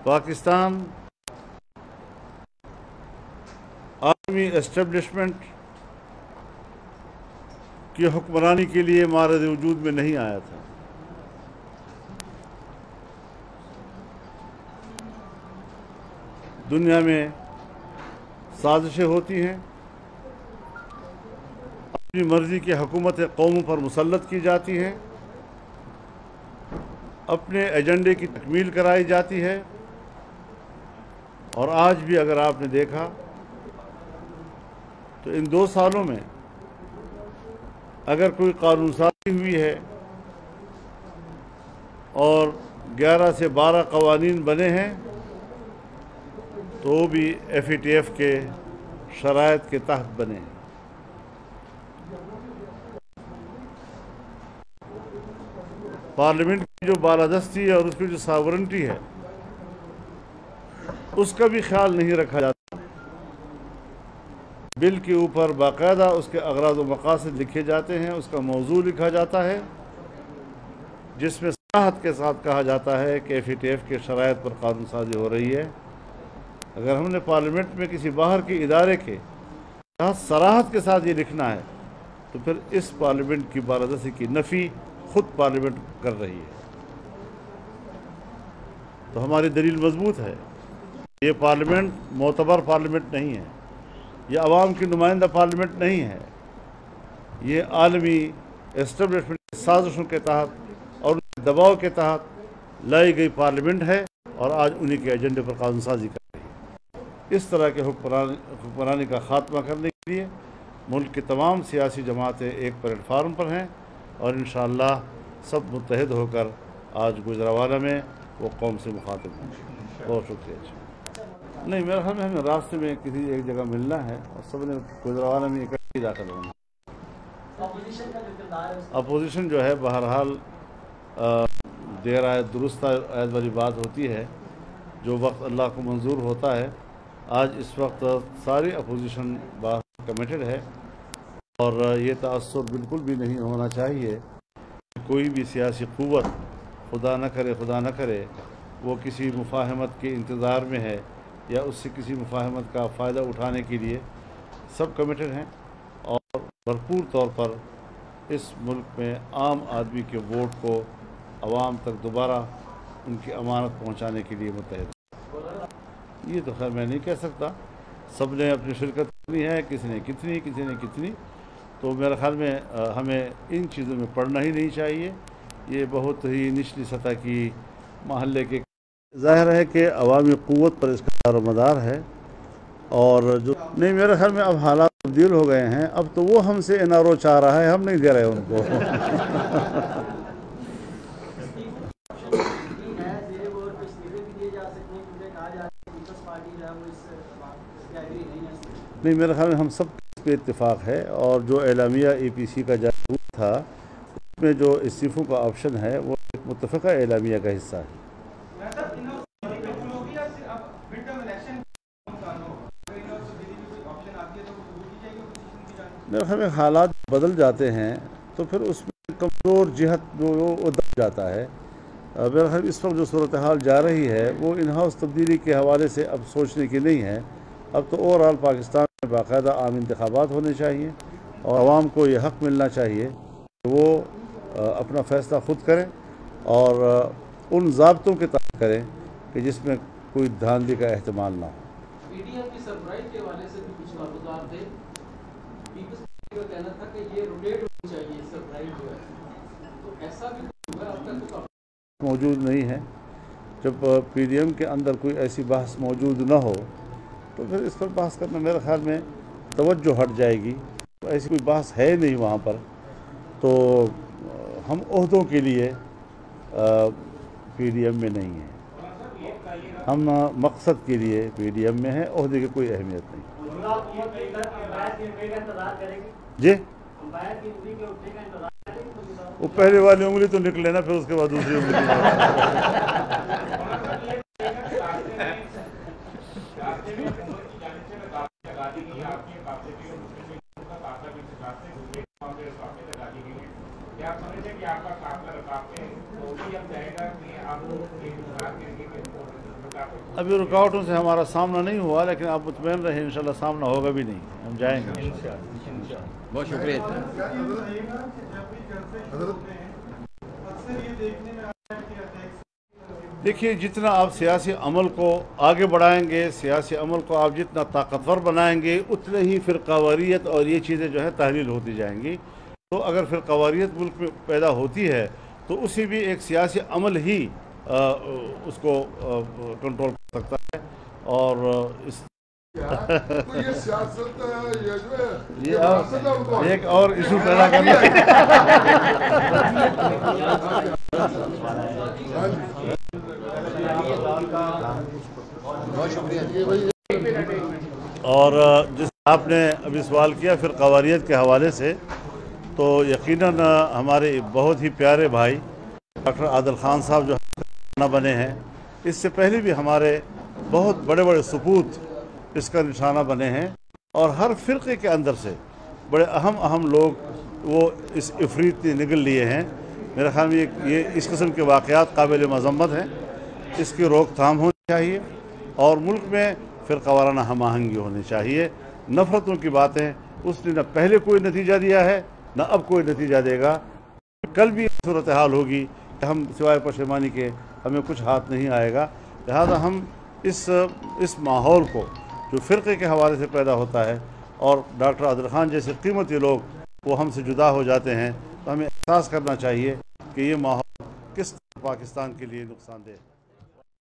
Pakistan army establishment की हुक्मरानी के लिए मारद वजूद में नहीं आया था। दुनिया में साजिशें होती हैं, अपनी मर्जी की हुकूमत कौमों पर मुसल्लत की जाती हैं, अपने एजेंडे की तकमील कराई जाती है। और आज भी अगर आपने देखा तो इन 2 सालों में अगर कोई कानून साज़ी हुई है और 11 से 12 कवानीन बने हैं तो वो भी FATF के शराइत के तहत बने हैं। पार्लियामेंट की जो बालादस्ती है और उसकी जो सावरेंटी है उसका भी ख्याल नहीं रखा जाता। बिल के ऊपर बाकायदा उसके अगराज़ व मकासद लिखे जाते हैं, उसका मौजू लिखा जाता है, जिसमें सराहत के साथ कहा जाता है कि FATF के शराइत पर कानून साज़ी हो रही है। अगर हमने पार्लियामेंट में किसी बाहर के इदारे के तहत सराहत के साथ ये लिखना है तो फिर इस पार्लियामेंट की बालादस्ती की नफ़ी खुद पार्लियामेंट कर रही है। तो हमारी दलील मजबूत है। ये पार्लियामेंट मोतबर पार्लियामेंट नहीं है, ये अवाम की नुमाइंदा पार्लियामेंट नहीं है, ये आलमी एस्टेब्लिशमेंट की साजिशों के तहत और दबाव के तहत लाई गई पार्लियामेंट है और आज उन्हीं के एजेंडे पर कानून साजी कर रही है। इस तरह के हुक्मरानी का खात्मा करने के लिए मुल्क की तमाम सियासी जमातें एक प्लेटफार्म पर हैं और इंशाअल्लाह सब मुत्तहिद होकर आज गुजरावाला में वो कौम से मुखातिब होंगे। बहुत शुक्रिया। नहीं, मेरे ख्याल में हमें रास्ते में किसी एक जगह मिलना है और सब ने गुजरावाला में इकट्ठे दाखिल होना। अपोजिशन जो है बहरहाल देर आए दुरुस्त आयत वाली बात होती है, जो वक्त अल्लाह को मंजूर होता है। आज इस वक्त सारी अपोजिशन बहुत कमिटेड है और ये तअस्सुर बिल्कुल भी नहीं होना चाहिए कि कोई भी सियासी क़ुव्वत खुदा न करे वो किसी मुफाहमत के इंतज़ार में है या उससे किसी मुफाहमत का फ़ायदा उठाने के लिए सब कमिटेड हैं और भरपूर तौर पर इस मुल्क में आम आदमी के वोट को अवाम तक दोबारा उनकी अमानत पहुँचाने के लिए मुतहद। ये तो खैर मैं नहीं कह सकता, सब ने अपनी शिरकत करनी है, किसी ने कितनी, तो मेरे ख्याल में हमें इन चीज़ों में पढ़ना ही नहीं चाहिए। ये बहुत ही निचली सतह की महल्ले के ज़ाहिर है कि अवामी क़ुव्वत पर इसका दारोमदार है और जो नहीं, मेरे ख्याल में अब हालात तब्दील हो गए हैं। अब तो वो हमसे NRO चाह रहा है, हम नहीं दे रहे उनको। नहीं, मेरे ख्याल में हम सब पे इत्तेफाक है और जो एलामिया APC का जारी था उसमें जो इस्तीफ़ों का ऑप्शन है वो एक मुत्तफ़क़ा एलामिया का हिस्सा है। मेरे ख्याल में हालात बदल जाते हैं तो फिर उसमें कमज़ोर जिहत वो दब जाता है। मेरे ख्याल इस वक्त जो सूरत हाल जा रही है वो इन हाउस तब्दीली के हवाले से अब सोचने की नहीं है। अब तो ओवरऑल पाकिस्तान में बाकायदा आम इंतखाबात होने चाहिए और आवाम को ये हक़ मिलना चाहिए कि वो अपना फ़ैसला ख़ुद करें और उन ज़ाब्तों के तहत करें कि जिसमें कोई धांधली का एहतमाल ना हो। PDM की सरप्राइज के हवाले से भी कुछ मालूमात थे। पीपल्स पार्टी का कहना था कि ये रोटेट होनी चाहिए सरप्राइज जो है, तो ऐसा भी हुआ अब तक तो मौजूद नहीं है। जब PDM के अंदर कोई ऐसी बहस मौजूद ना हो तो फिर इस पर बहस करना मेरे ख्याल में तवज्जो हट जाएगी। तो ऐसी कोई बहस है नहीं वहाँ पर, तो हम ओहदों के लिए PDM में नहीं है, हम मकसद के लिए PDM में है, ओहदे की कोई अहमियत नहीं। जी, वो पहले वाली उंगली तो निकले ना, फिर उसके बाद दूसरी उंगली। अभी रुकावटों से हमारा सामना नहीं हुआ, लेकिन आप मुतमईन रहे, इंशाल्लाह सामना होगा भी नहीं, हम जाएंगे। बहुत शुक्रिया। देखिए, जितना आप सियासी अमल को आगे बढ़ाएंगे, सियासी अमल को आप जितना ताकतवर बनाएंगे, उतने ही फ़िरक़ावारियत और ये चीज़ें जो है तहलील होती जाएंगी। तो अगर फ़िरक़ावारियत मुल्क में पैदा होती है तो उसी भी एक सियासी अमल ही उसको कंट्रोल कर सकता है। और इस तो ये सियासत ये जो है ये एक और इशू पैदा करना और जिस आपने अभी सवाल किया फिर क़वारियत के हवाले से, तो यकीनन हमारे बहुत ही प्यारे भाई डॉक्टर आदिल ख़ान साहब जो निशाना बने हैं, इससे पहले भी हमारे बहुत बड़े बड़े सपूत इसका निशाना बने हैं। और हर फ़िरक़े के अंदर से बड़े अहम लोग वो इस इफ़रीत ने निगल लिए हैं। मेरे ख़्याल में ये इस किस्म के वाक़यात काबिल मज़म्मत हैं, इसकी रोकथाम होनी चाहिए और मुल्क में फ़िरक़ावाराना हम आहंगी होनी चाहिए। नफ़रतों की बातें उसने न पहले कोई नतीजा दिया है न अब कोई नतीजा देगा। कल भी सूरत हाल होगी कि हम सिवाय पशेमानी के हमें कुछ हाथ नहीं आएगा। लिहाजा हम इस माहौल को जो फ़िरक़े के हवाले से पैदा होता है और डॉक्टर आदिल ख़ान जैसे कीमती लोग वो हमसे जुदा हो जाते हैं, तो हमें एहसास करना चाहिए कि ये माहौल किस पाकिस्तान के लिए नुकसानदेह है।